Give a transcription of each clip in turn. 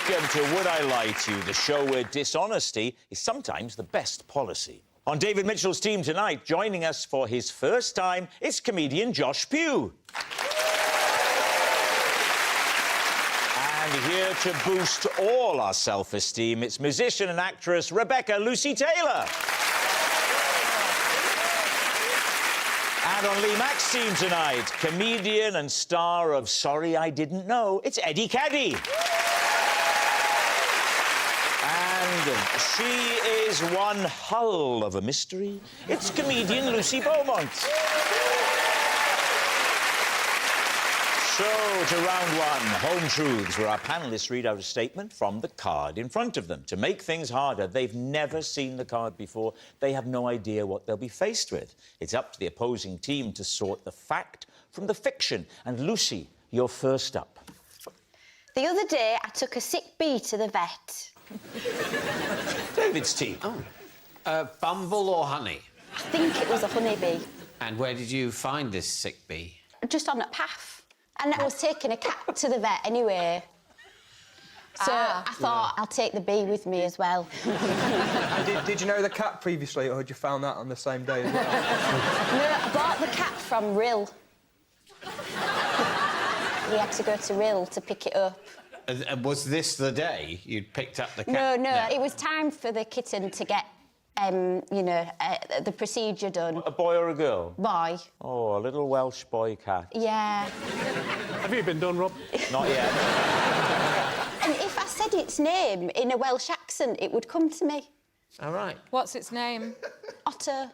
Welcome to Would I Lie to You, the show where dishonesty is sometimes the best policy. On David Mitchell's team tonight, joining us for his first time, is comedian Josh Pugh. And here to boost all our self-esteem, it's musician and actress Rebecca Lucy Taylor. And on Lee Mack's team tonight, comedian and star of Sorry I Didn't Know, it's Kadi. And she is one hull of a mystery. It's comedian Lucy Beaumont. So, to round one, Home Truths, where our panellists read out a statement from the card in front of them. To make things harder, they've never seen the card before. They have no idea what they'll be faced with. It's up to the opposing team to sort the fact from the fiction. And Lucy, you're first up. The other day, I took a sick bee to the vet. David's team. Oh. Bumble or honey? I think it was a honeybee. And where did you find this sick bee? Just on a path. And I was taking a cat to the vet anyway. So I thought I'll take the bee with me as well. And did you know the cat previously, or had you found that on the same day as well? No, I bought the cat from Rill. We had to go to Rill to pick it up. Was this the day you'd picked up the cat? No, it was time for the kitten to get, the procedure done. A boy or a girl? Boy. Oh, a little Welsh boy cat. Yeah. Have you been done, Rob? Not yet. And if I said its name in a Welsh accent, it would come to me. All right. What's its name? Otter.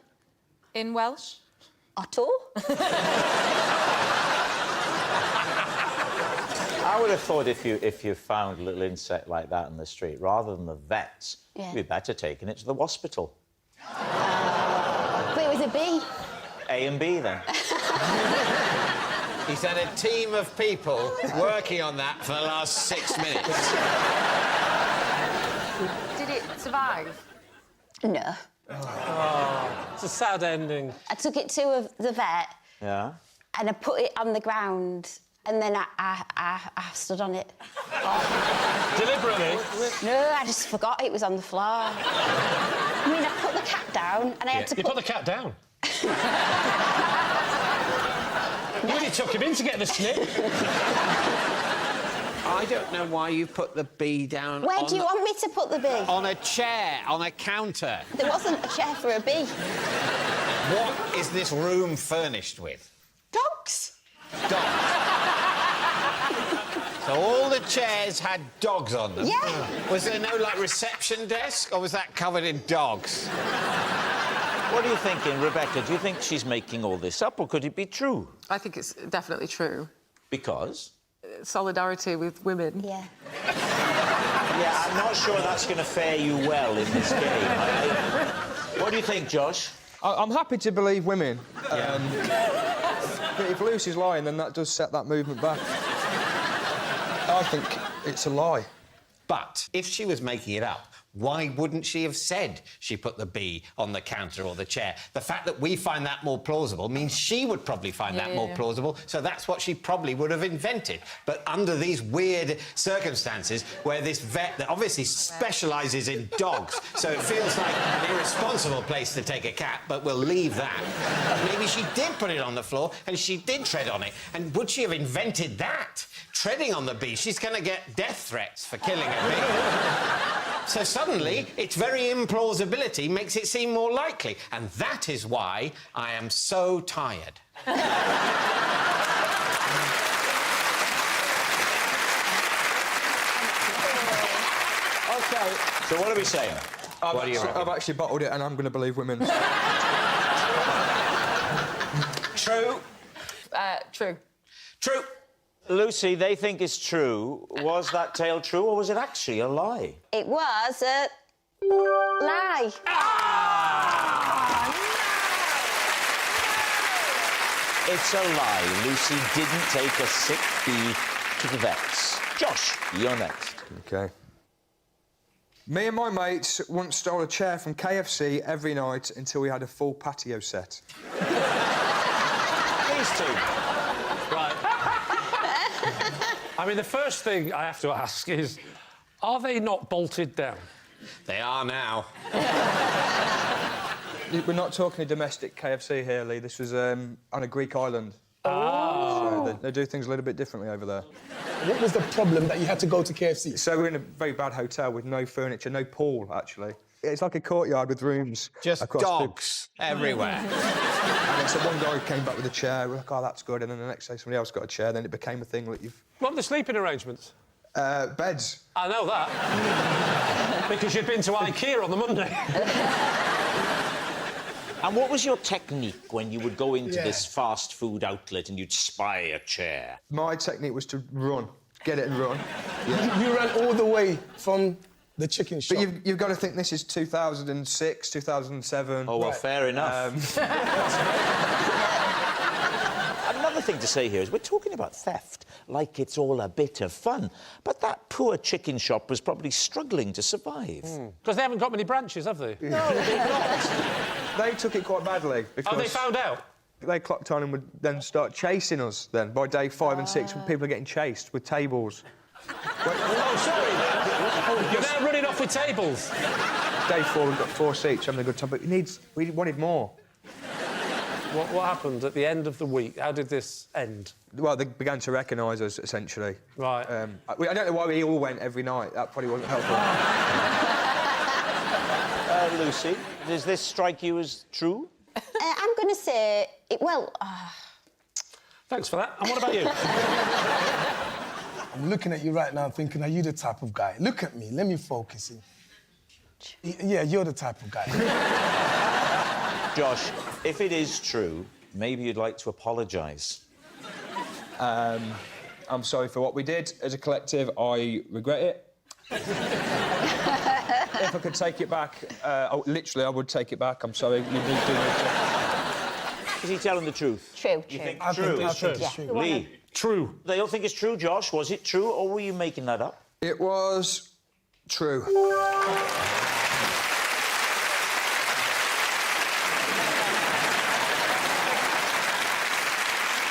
In Welsh? Otto? I would have thought if you found a little insect like that in the street, rather than the vets, you'd be better taking it to the hospital. But it was a bee. A and B, then. He's had a team of people working on that for the last 6 minutes. Did it survive? No. Oh, it's a sad ending. I took it to the vet. Yeah? And I put it on the ground, and then I stood on it. Deliberately? No, I just forgot it was on the floor. I mean, I put the cat down, and I had to You put the cat down? You really took him in to get the snip. I don't know why you put the bee down. Where do you want me to put the bee? On a chair, on a counter. There wasn't a chair for a bee. What is this room furnished with? Dogs. Dogs. So all the chairs had dogs on them? Yeah. Was there no, like, reception desk, or was that covered in dogs? What are you thinking, Rebecca? Do you think she's making all this up, or could it be true? I think it's definitely true. Because? Solidarity with women. Yeah. Yeah, I'm not sure that's going to fare you well in this game. What do you think, Josh? I'm happy to believe women. But if Lucy's lying, then that does set that movement back. I think it's a lie. But if she was making it up, why wouldn't she have said she put the bee on the counter or the chair? The fact that we find that more plausible means she would probably find that more plausible, so that's what she probably would have invented. But under these weird circumstances where this vet that obviously specialises in dogs, so it feels like an irresponsible place to take a cat, but we'll leave that. Maybe she did put it on the floor and she did tread on it. And would she have invented that? Treading on the bee, she's going to get death threats for killing a bee. So suddenly, its very implausibility makes it seem more likely. And that is why I am so tired. OK. So what are we saying? I've actually bottled it, and I'm going to believe women. True. True. True. Lucy, they think it's true. Was that tale true, or was it actually a lie? It was a lie. It's a lie. Lucy didn't take a sick bee to the vets. Josh, you're next. OK. Me and my mates once stole a chair from KFC every night until we had a full patio set. These two. Right. I mean, the first thing I have to ask is, Are they not bolted down? They are now. We're not talking a domestic KFC here, Lee. This was on a Greek island. Oh. So they do things a little bit differently over there. What was the problem that you had to go to KFC? So we're in a very bad hotel with no furniture, no pool, actually. It's like a courtyard with rooms. Just across dogs everywhere. And then so one guy came back with a chair. We're like, oh, that's good. And then the next day somebody else got a chair. Then it became a thing that you've... What were the sleeping arrangements? Beds. I know that. Because you'd been to IKEA on the Monday. And what was your technique when you would go into this fast food outlet and you'd spy a chair? My technique was to run. Get it and run. You ran all the way from the chicken shop. But you've got to think this is 2006, 2007. Oh, well, Right. fair enough. Another thing to say here is we're talking about theft like it's all a bit of fun. But that poor chicken shop was probably struggling to survive. Because they haven't got many branches, have they? No, they've not. They took it quite badly because... Oh, they found out? They clocked on and would then start chasing us then. By day 5 and 6, when people are getting chased with tables. Oh, sorry. You're now running off with tables. Day 4, we've got 4 seats, having a good time, but we wanted more. What happened at the end of the week? How did this end? Well, they began to recognise us, essentially. Right. I don't know why we all went every night. That probably wasn't helpful. Lucy, does this strike you as true? I'm going to say... Thanks for that. And what about you? I'm looking at you right now thinking, are you the type of guy? Look at me, let me focus in. Yeah, you're the type of guy. Josh, if it is true, maybe you'd like to apologise. I'm sorry for what we did as a collective. I regret it. If I could take it back, literally, I would take it back. I'm sorry. You did do it. Is he telling the truth? True, You true. think I true? think it's true. Lee? True. They all think it's true, Josh. Was it true, or were you making that up? It was true.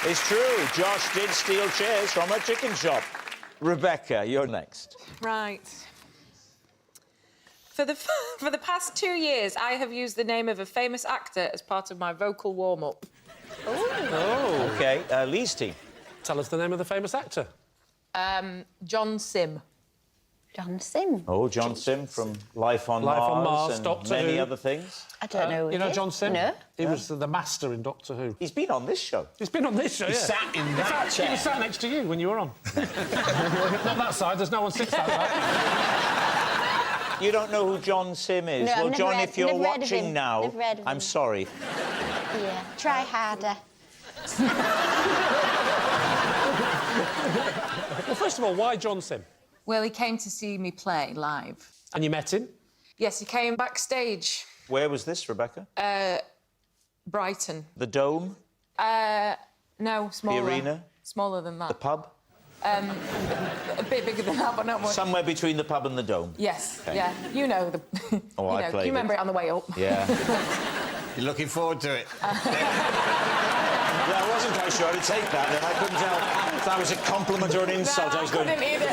It's true. Josh did steal chairs from a chicken shop. Rebecca, you're next. Right. For the past 2 years, I have used the name of a famous actor as part of my vocal warm-up. Oh. OK, Lee's team. Tell us the name of the famous actor. John Sim. John Sim. Oh, John Sim from Life on Life Mars, on Mars, and Doctor many Who. other things. I don't know. You know John Sim? No. He was the master in Doctor Who. He's been on this show. He's been on this show, He yeah. sat in In that fact, chair. he was sat next to you when you were on. Not that side, there's no one sits that side. You don't know who John Sim is? No, I've well, never John, read- if you're never read of watching him. now, Never read of I'm him. sorry. Yeah. Try harder. Well, first of all, why John Sim? Well, he came to see me play live. And you met him? Yes, he came backstage. Where was this, Rebecca? Brighton. The Dome? No, smaller. arena? Smaller than that. The pub? A bit bigger than that, but not much. Somewhere between the pub and the Dome? Yes, Okay. yeah. You know the... Oh, I you played You remember it on the way up. Yeah. You're looking forward to it. Yeah, I wasn't quite sure how to take that, and I couldn't tell if that was a compliment or an insult. No, I was I going... couldn't either.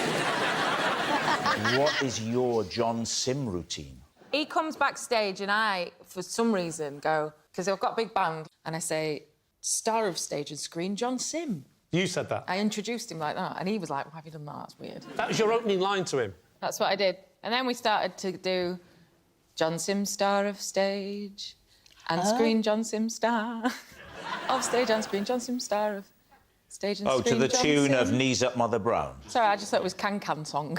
What is your John Sim routine? He comes backstage and I, for some reason, go... Because I've got a big band, and I say, star of stage and screen, John Sim. You said that. I introduced him like that, and he was like, why have you done that? That's weird. That was your opening line to him. That's what I did. And then we started to do John Sim, star of stage, and screen, John Sim, star of stage and screen, John Sim, star of stage and Oh, screen, to the John tune Sim. of Knees Up, Mother Brown. Sorry, I just thought it was Can song.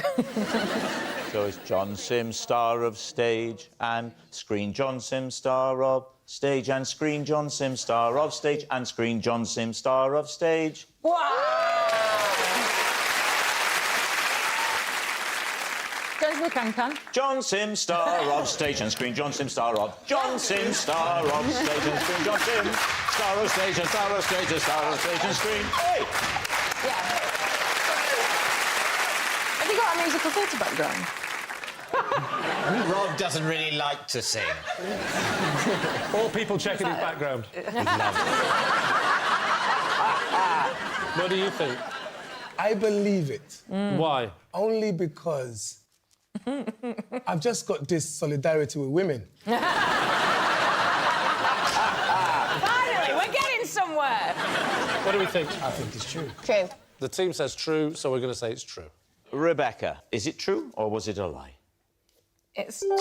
So it's John Sim, star of stage, and screen John Sim, star of stage, and screen John Sim, star of stage, and screen John Sim, star of stage. Wow! Don't do Can. John Sim, star of stage, and screen John Sim, star of John Sim, star of stage, and screen John Sim, star of stage, and star of stage, and star of stage, and screen. Hey! Yeah. Have you got a musical theatre background? Rob doesn't really like to sing. All people checking his background. What do you think? I believe it. Why? Only because I've just got this solidarity with women. Finally, we're getting somewhere. What do we think? I think it's true. True. The team says true, so we're going to say it's true. Rebecca, is it true or was it a lie? It's true.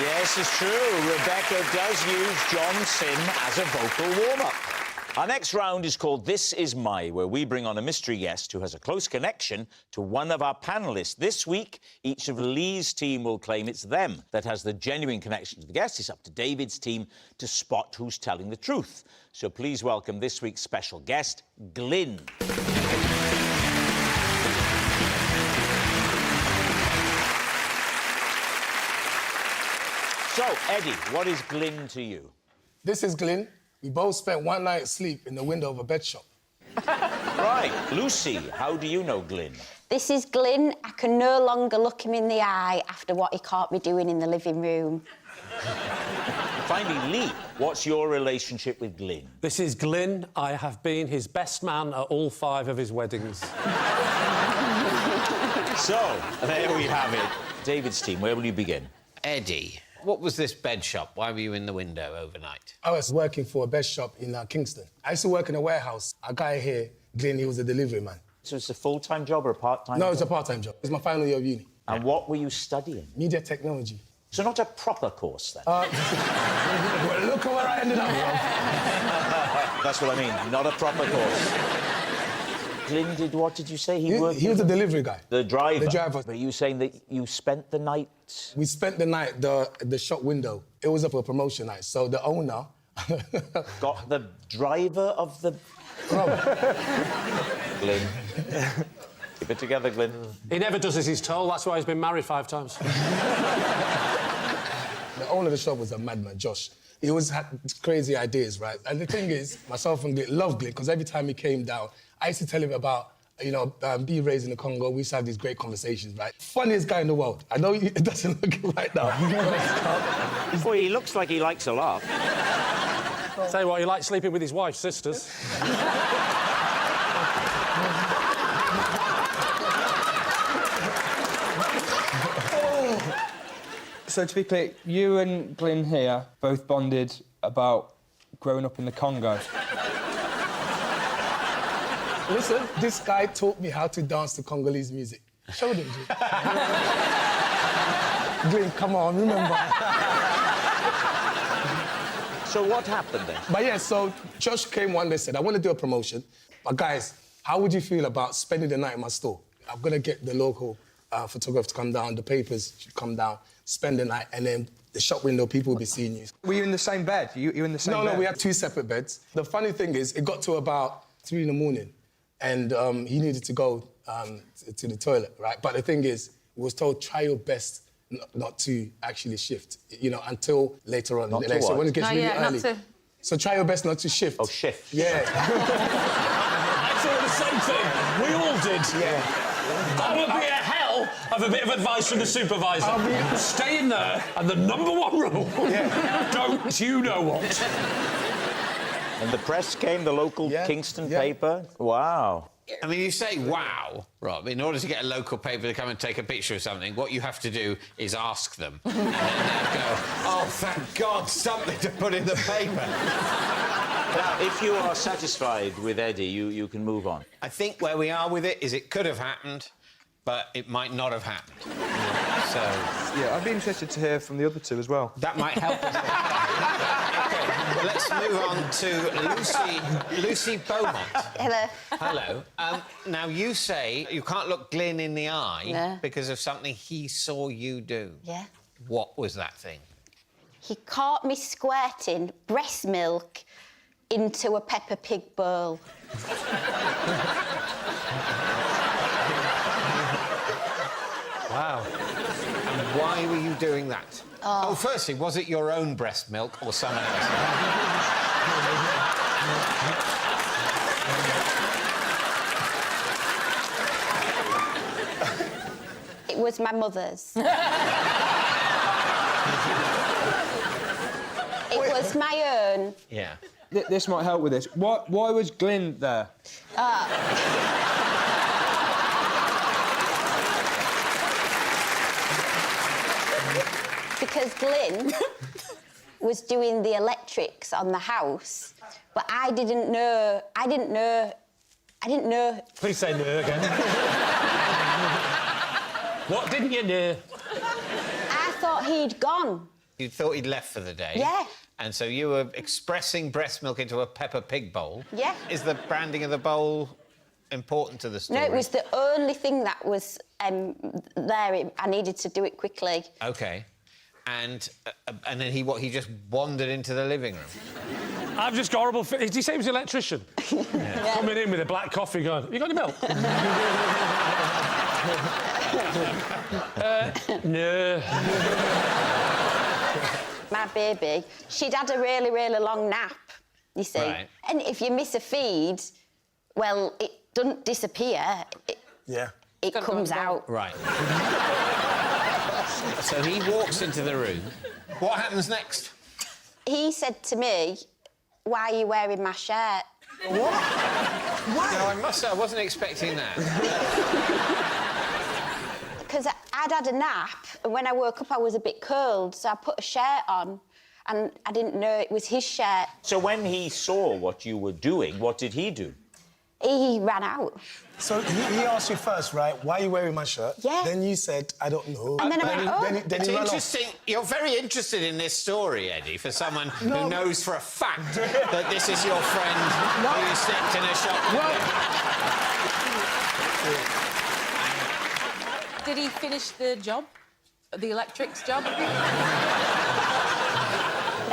Yes, it's true. Rebecca does use John Sim as a vocal warm-up. Our next round is called This Is My, where we bring on a mystery guest who has a close connection to one of our panellists. This week, each of Lee's team will claim it's them that has the genuine connection to the guest. It's up to David's team to spot who's telling the truth. So please welcome this week's special guest, Glyn. So, Eddie, what is Glyn to you? This is Glyn. We both spent one night's sleep in the window of a bed shop. Right. Lucy, how do you know Glyn? This is Glyn. I can no longer look him in the eye after what he caught me doing in the living room. Finally, Lee, what's your relationship with Glyn? This is Glyn. I have been his best man at all 5 of his weddings. So, there we have it. David's team, where will you begin? Eddie, what was this bed shop? Why were you in the window overnight? I was working for a bed shop in Kingston. I used to work in a warehouse. A guy here, Glyn, he was a delivery man. So it's a full-time job or a part-time No, job? it's a part-time job. It's my final year of uni. And what were you studying? Media technology. So not a proper course, then? Well, look at where I ended up, Rob. That's what I mean, not a proper course. Glyn did, what did you say? He was a delivery guy. The driver? The driver. But you saying that you spent the night... We spent the night the shop window. It was up for a promotion night, so the owner... Got the driver of the... Glyn. Keep it together, Glyn. He never does as he's told. That's why he's been married 5 times. The owner of the shop was a madman, Josh. He always had crazy ideas, right? And the thing is, myself and Glyn loved Glyn, because every time he came down, I used to tell him about, being raised in the Congo. We used to have these great conversations, right? Funniest guy in the world. I know it doesn't look it right now. Well, he looks like he likes a laugh. Tell you what, he likes sleeping with his wife's sisters. So, to be clear, you and Glyn here both bonded about growing up in the Congo. Listen, this guy taught me how to dance to Congolese music. Showed him, Glyn. Glyn, come on, remember. So what happened then? But yeah, so Josh came one day and said, I want to do a promotion. But guys, how would you feel about spending the night in my store? I'm going to get the local photographer to come down, the papers should come down, spend the night, and then the shop window, people will be seeing you. Were you in the same bed? You were in the same bed? No, we had 2 separate beds. The funny thing is, it got to about 3 in the morning, and he needed to go to the toilet, right? But the thing is, he was told, try your best not to actually shift, until later on in the day. So when it gets really early. So try your best not to shift. Oh, shift. Yeah. I saw the same thing. We all did. Yeah. That would be a hell of a bit of advice from the supervisor. Stay in there, and the #1 rule, don't you know what? And the press came, the local Kingston paper. Wow. I mean, you say, wow, Rob, in order to get a local paper to come and take a picture of something, what you have to do is ask them. And then they'll go, oh, thank God, something to put in the paper. Now, if you are satisfied with Eddie, you can move on. I think where we are with it is it could have happened, but it might not have happened. So... Yeah, I'd be interested to hear from the other 2 as well. That might help us. OK, well, let's move on to Lucy Beaumont. Hello. Hello. Now, you say you can't look Glyn in the eye because of something he saw you do. Yeah. What was that thing? He caught me squirting breast milk into a Peppa Pig bowl. Wow. And why were you doing that? Oh, firstly, was it your own breast milk or someone else's? It was my mother's. It was my own. Yeah. This might help with this. Why was Glyn there? because Glyn was doing the electrics on the house, but I didn't know. Please say no again. What didn't you know? I thought he'd gone. You thought he'd left for the day? Yeah. And so you were expressing breast milk into a Peppa Pig bowl? Yeah. Is the branding of the bowl important to the story? No, it was the only thing that was there. I needed to do it quickly. OK. And then he just wandered into the living room? I've just got horrible... Did he say he was an electrician? Yeah. Coming in with a black coffee going, have you got any milk? No. My baby, she'd had a really, really long nap, you see. Right. And if you miss a feed, well, it doesn't disappear. It comes out. Right. So he walks into the room. What happens next? He said to me, "Why are you wearing my shirt?" What? Why? No, I must say, I wasn't expecting that. Because I'd had a nap, and when I woke up, I was a bit cold, so I put a shirt on, and I didn't know it was his shirt. So when he saw what you were doing, what did he do? He ran out. So he asked you first, right, why are you wearing my shirt? Yeah. Then you said, I don't know. And then I went, oh. Then It's he ran off. interesting. You're very interested in this story, Eddie, for someone who knows for a fact that this is your friend who you snipped in a shop. Did he finish the job? The electrics job? But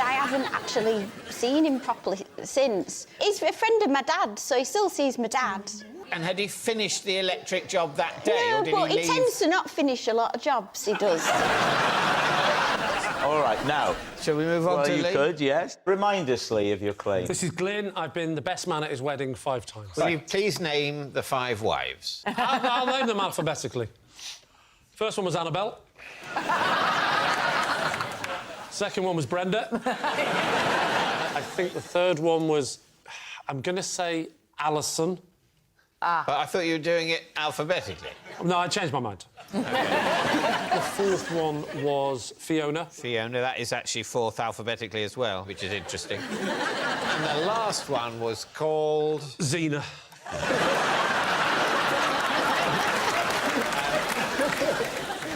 I haven't actually seen him properly since. He's a friend of my dad, so he still sees my dad. And had he finished the electric job that day, No, or did but he he leave? tends to not finish a lot of jobs, he does. All right, now... Shall we move on well, to you Lee? could, yes. Remind us, Lee, of your claim. This is Glyn. I've been the best man at his wedding 5 times. Will you please name the 5 wives? I'll name them alphabetically. First one was Annabelle. Second one was Brenda. I think the third one was... I'm going to say Alison. But I thought you were doing it alphabetically. No, I changed my mind. The fourth one was Fiona. Fiona, that is actually 4th alphabetically as well, which is interesting. And the last one was called... Xena.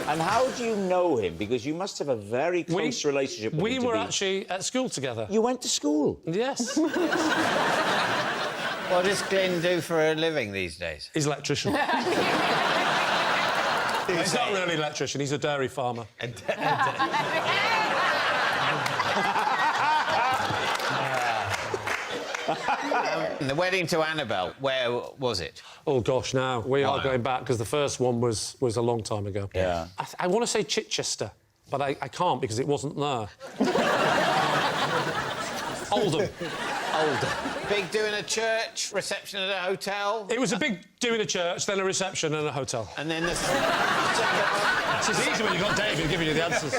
And how do you know him? Because you must have a very close relationship with him. We were actually at school together. You went to school? Yes. What does Glyn do for a living these days? He's an electrician. He's not really an electrician, he's a dairy farmer. The wedding to Annabelle, where was it? Oh, gosh, now, we are Wow. going back, because the first one was a long time ago. Yeah. I want to say Chichester, but I can't because it wasn't there. Oldham. Oldham. Big do in a church, reception at a hotel. It was a big do in a church, then a reception and a hotel. And then the It's easy when you've got David giving you the answers.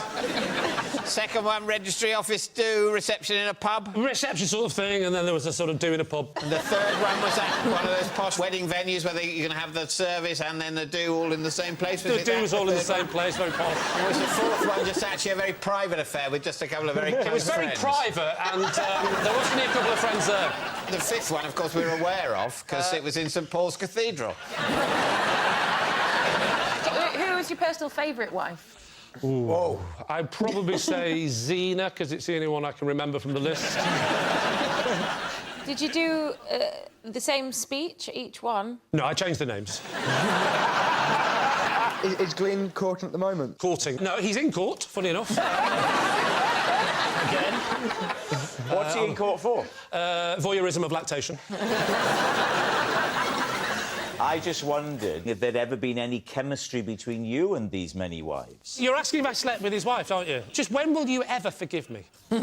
second one, registry office do, reception in a pub. Reception sort of thing, and then there was a sort of do in a pub. And the third one was at one of those posh wedding venues where you're going to have the service and then the do all in the same place. The do was all in the same place, very posh. And was the fourth one just actually a very private affair with just a couple of very close It was very friends? private, and there wasn't a couple of friends there. The fifth one, of course, we were aware of, because it was in St Paul's Cathedral. Who was your personal favourite wife? Whoa. I'd probably say Xena, because it's the only one I can remember from the list. Did you do the same speech, each one? No, I changed the names. Is Glyn courting at the moment? Courting. No, he's in court, funny enough. Again. What's he in court for? Voyeurism of lactation. I just wondered if there'd ever been any chemistry between you and these many wives. You're asking if I slept with his wife, aren't you? Just when will you ever forgive me? When?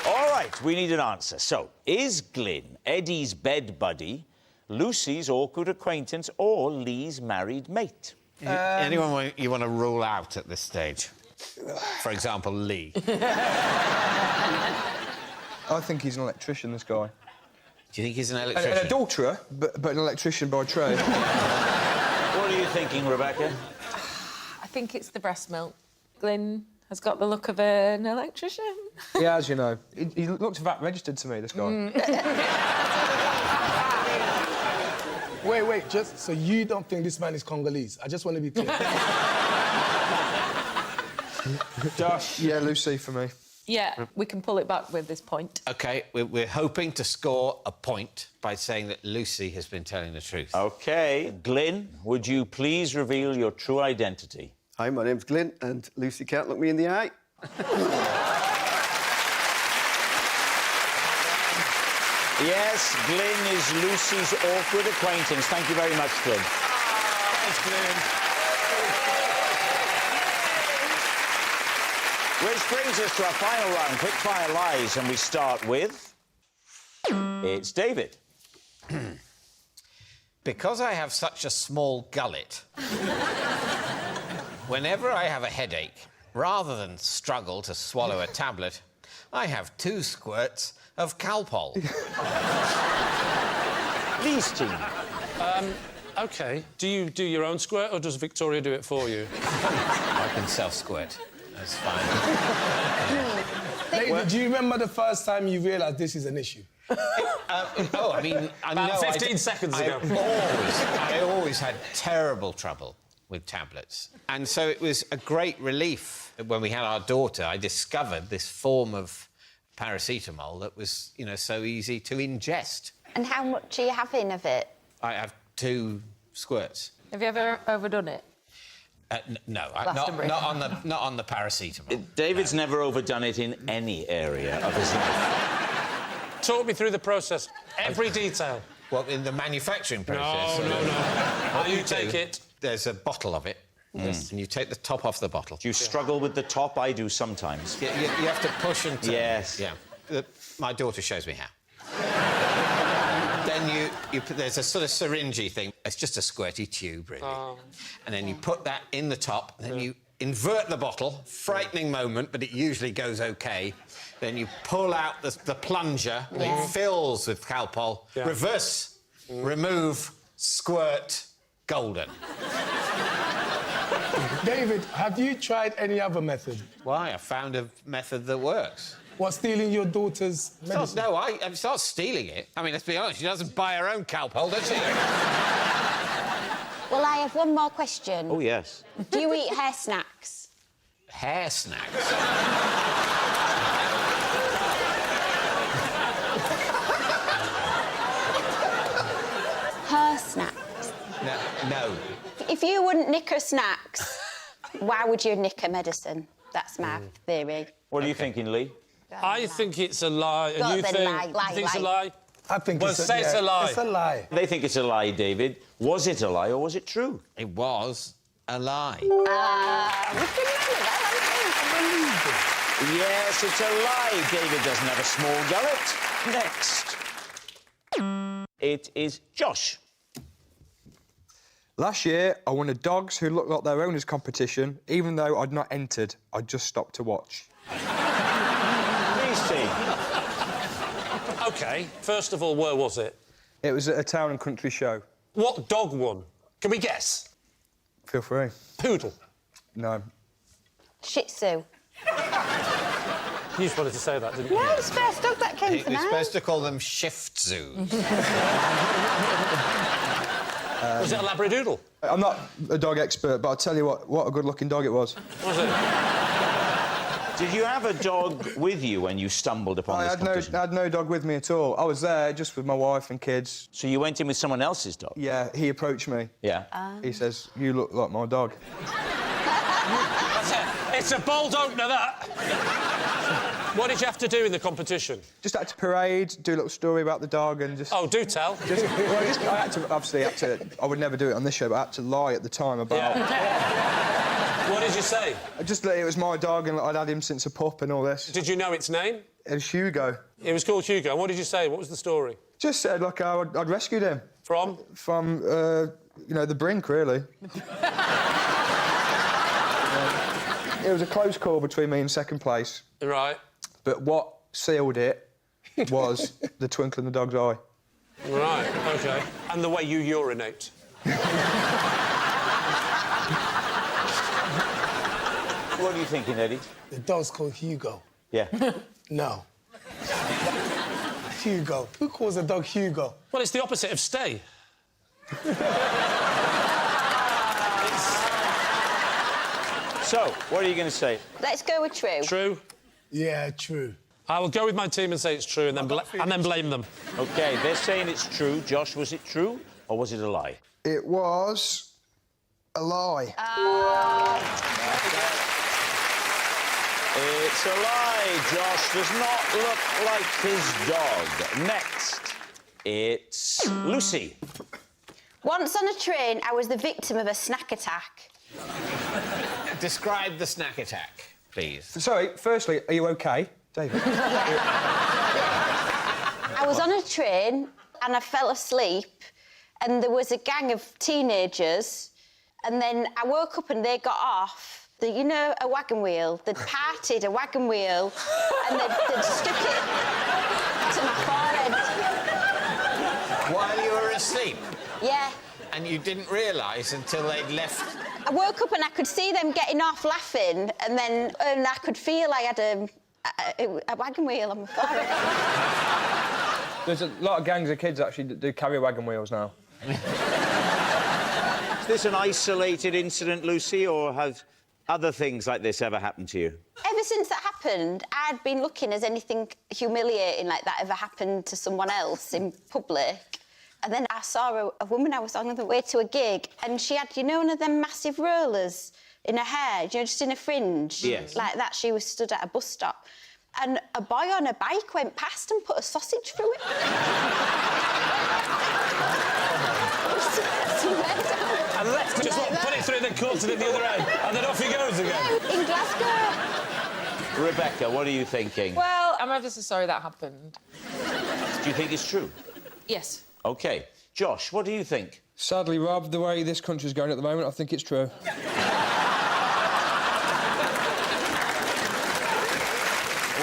All right, we need an answer. So, is Glyn Eddie's bed buddy, Lucy's awkward acquaintance, or Lee's married mate? Anyone you want to rule out at this stage? For example, Lee. I think he's an electrician, this guy. Do you think he's an electrician? An adulterer, but an electrician by trade. What are you thinking, Rebecca? I think it's the breast milk. Glyn has got the look of an electrician. He has, you know. He looks VAT registered to me, this guy. Wait, just so you don't think this man is Congolese? I just want to be clear. Josh? Yeah, Lucy for me. Yeah, we can pull it back with this point. OK, we're hoping to score a point by saying that Lucy has been telling the truth. OK. Glyn, would you please reveal your true identity? Hi, my name's Glyn, and Lucy can't look me in the eye. Yes, Glyn is Lucy's awkward acquaintance. Thank you very much, Glyn. Thanks, Glyn. Which brings us to our final round, quick-fire lies, and we start with... It's David. Because I have such a small gullet, whenever I have a headache, rather than struggle to swallow a tablet, I have 2 squirts of Calpol. These team. OK. Do you do your own squirt, or does Victoria do it for you? I can self-squirt. That's fine. David, do you remember the first time you realised this is an issue? I mean... About 15 seconds ago. I always had terrible trouble with tablets. And so it was a great relief that when we had our daughter, I discovered this form of paracetamol that was, you know, so easy to ingest. And how much are you having of it? I have 2 squirts. Have you ever overdone it? No, Glastonbury. not on the paracetamol. David's never overdone it in any area of his life. Talk me through the process. Every detail. Well, in the manufacturing process... No. How you take it? There's a bottle of it, and you take the top off the bottle. Do you struggle with the top? I do sometimes. You have to push and turn. Yes. Yeah. My daughter shows me how. Then there's a sort of syringy thing. It's just a squirty tube, really. And then you put that in the top, and then you invert the bottle. Frightening moment, but it usually goes OK. Then you pull out the plunger, and it fills with Calpol. Yeah. Reverse, remove, squirt, golden. David, have you tried any other method? Why? I found a method that works. What, stealing your daughter's medicine? No, it's not stealing it. I mean, let's be honest, she doesn't buy her own Calpol, does she? Well, I have one more question. Oh, yes. Do you eat hair snacks? Hair snacks? Her snacks? No. If you wouldn't nick her snacks, why would you nick her medicine? That's my theory. What are you thinking, Lee? I think it's a lie. And Go you then, think... lie, you think it's a lie. lie? I think Well, it's say it's a lie. It's a lie. They think it's a lie, David. Was it a lie or was it true? It was a lie. We've been none of that, Yes, it's a lie. David doesn't have a small gullet. Next. It is Josh. Last year, I won a Dogs Who Look Like Their Owners competition. Even though I'd not entered, I just stopped to watch. Please, team. OK, first of all, where was it? It was at a town and country show. What dog won? Can we guess? Feel free. Poodle. No. Shih Tzu. You just wanted to say that, didn't you? No, it's the first dog that came to We're mind. supposed to call them shift zoos. Was it a Labradoodle? I'm not a dog expert, but I'll tell you what a good-looking dog it was. Was it? Did you have a dog with you when you stumbled upon this competition? I had no dog with me at all. I was there just with my wife and kids. So you went in with someone else's dog? Yeah, he approached me. Yeah. He says, "You look like my dog." That's it. It's a bold opener, that. What did you have to do in the competition? Just had to parade, do a little story about the dog and just... Oh, do tell. I had to, I would never do it on this show, but I had to lie at the time about... Yeah. What did you say? Just that it was my dog and I'd had him since a pup and all this. Did you know its name? It was Hugo. It was called Hugo. And what did you say? What was the story? Just said, like, I'd rescued him. From? From, you know, the brink, really. It was a close call between me and second place. Right. But what sealed it was the twinkle in the dog's eye. Right, OK. And the way you urinate. What are you thinking, Eddie? The dog's called Hugo. Yeah. No. Hugo. Who calls a dog Hugo? Well, it's the opposite of stay. So, what are you going to say? Let's go with true. True? Yeah, true. I will go with my team and say it's true and then blame them. OK, they're saying it's true. Josh, was it true or was it a lie? It was a lie. It's a lie. Josh does not look like his dog. Next, it's Lucy. Once on a train, I was the victim of a snack attack. Describe the snack attack, please. Sorry, firstly, are you OK, David? I was on a train and I fell asleep and there was a gang of teenagers and then I woke up and they got off. You know, a wagon wheel. They'd parted a wagon wheel and they'd stuck it to my forehead. While you were asleep? Yeah. And you didn't realise until they'd left? I woke up and I could see them getting off laughing and I could feel I had a wagon wheel on my forehead. There's a lot of gangs of kids, actually, that do carry wagon wheels now. Is this an isolated incident, Lucy, or have other things like this ever happened to you? Ever since that happened, I'd been looking, has anything humiliating like that ever happened to someone else in public? And then I saw a woman, I was on the way to a gig, and she had, you know, one of them massive rollers in her hair, you know, just in a fringe. Yes. Like that, she was stood at a bus stop. And a boy on a bike went past and put a sausage through it. And left, just like put it through, then caught it at the other end, and then off he goes again. In Glasgow. Rebecca, what are you thinking? Well, I'm ever so sorry that happened. Do you think it's true? Yes. OK. Josh, what do you think? Sadly, Rob, the way this country's going at the moment, I think it's true.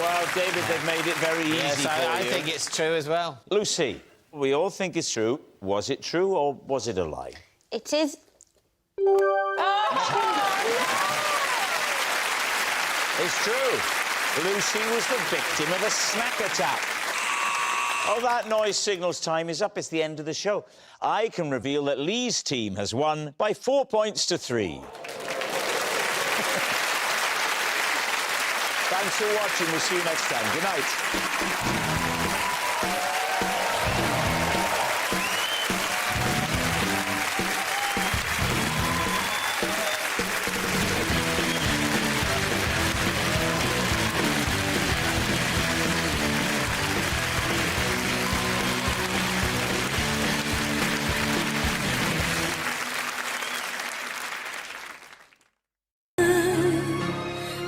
Well, David, they've made it very easy Yes, for I you. think it's true as well. Lucy, we all think it's true. Was it true or was it a lie? It is. It's true. Lucy was the victim of a snack attack. Oh, that noise signals time is up. It's the end of the show. I can reveal that Lee's team has won by 4 points to 3. Thanks for watching. We'll see you next time. Good night.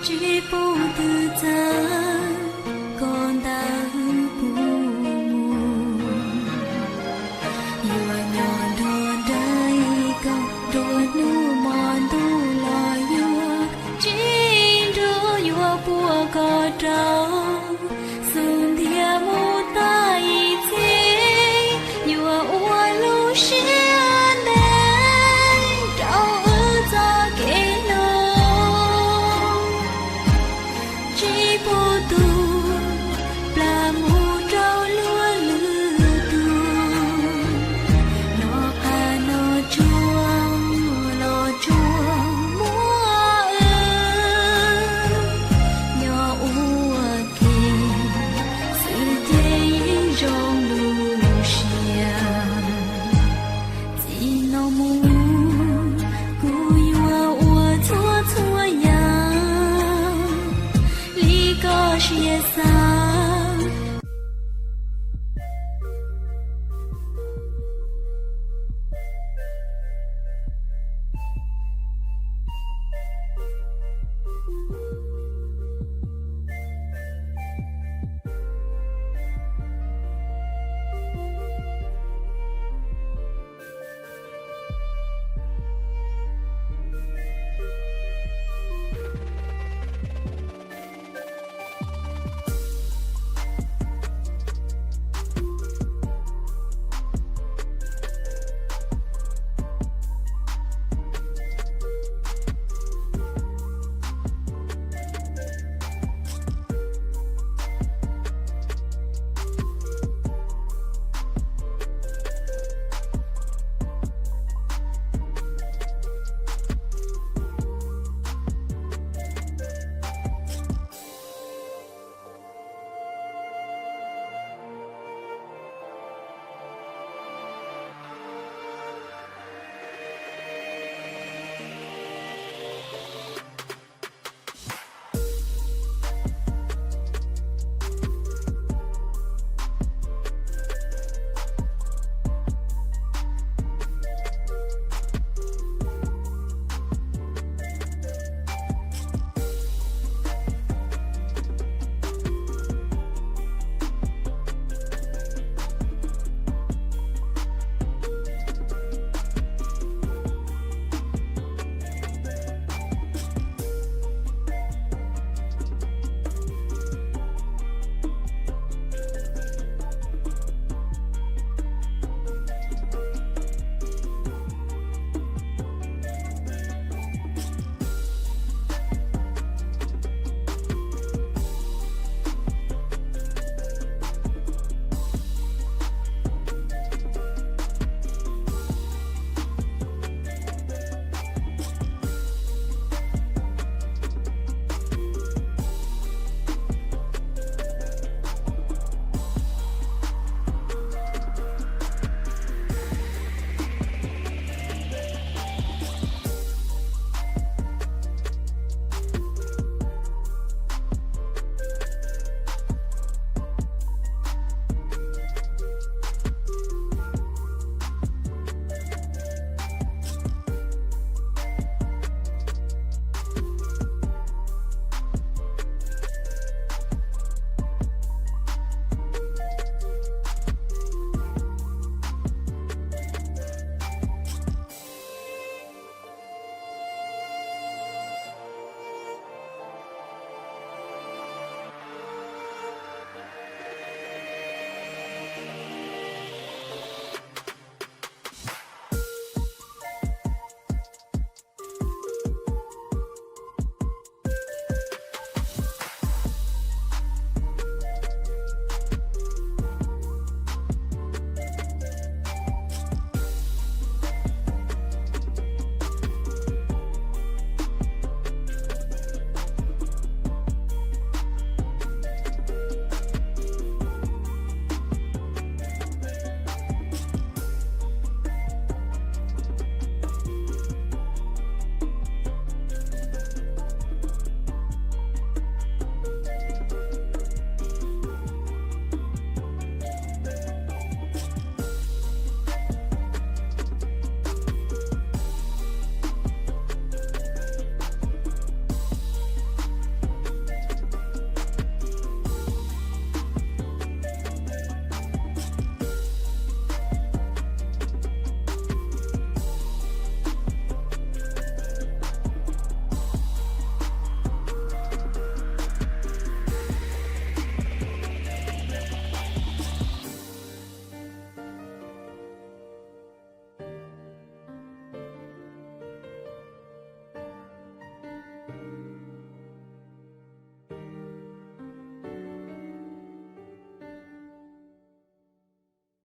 Chỉ vô tư gian còn đang buồn.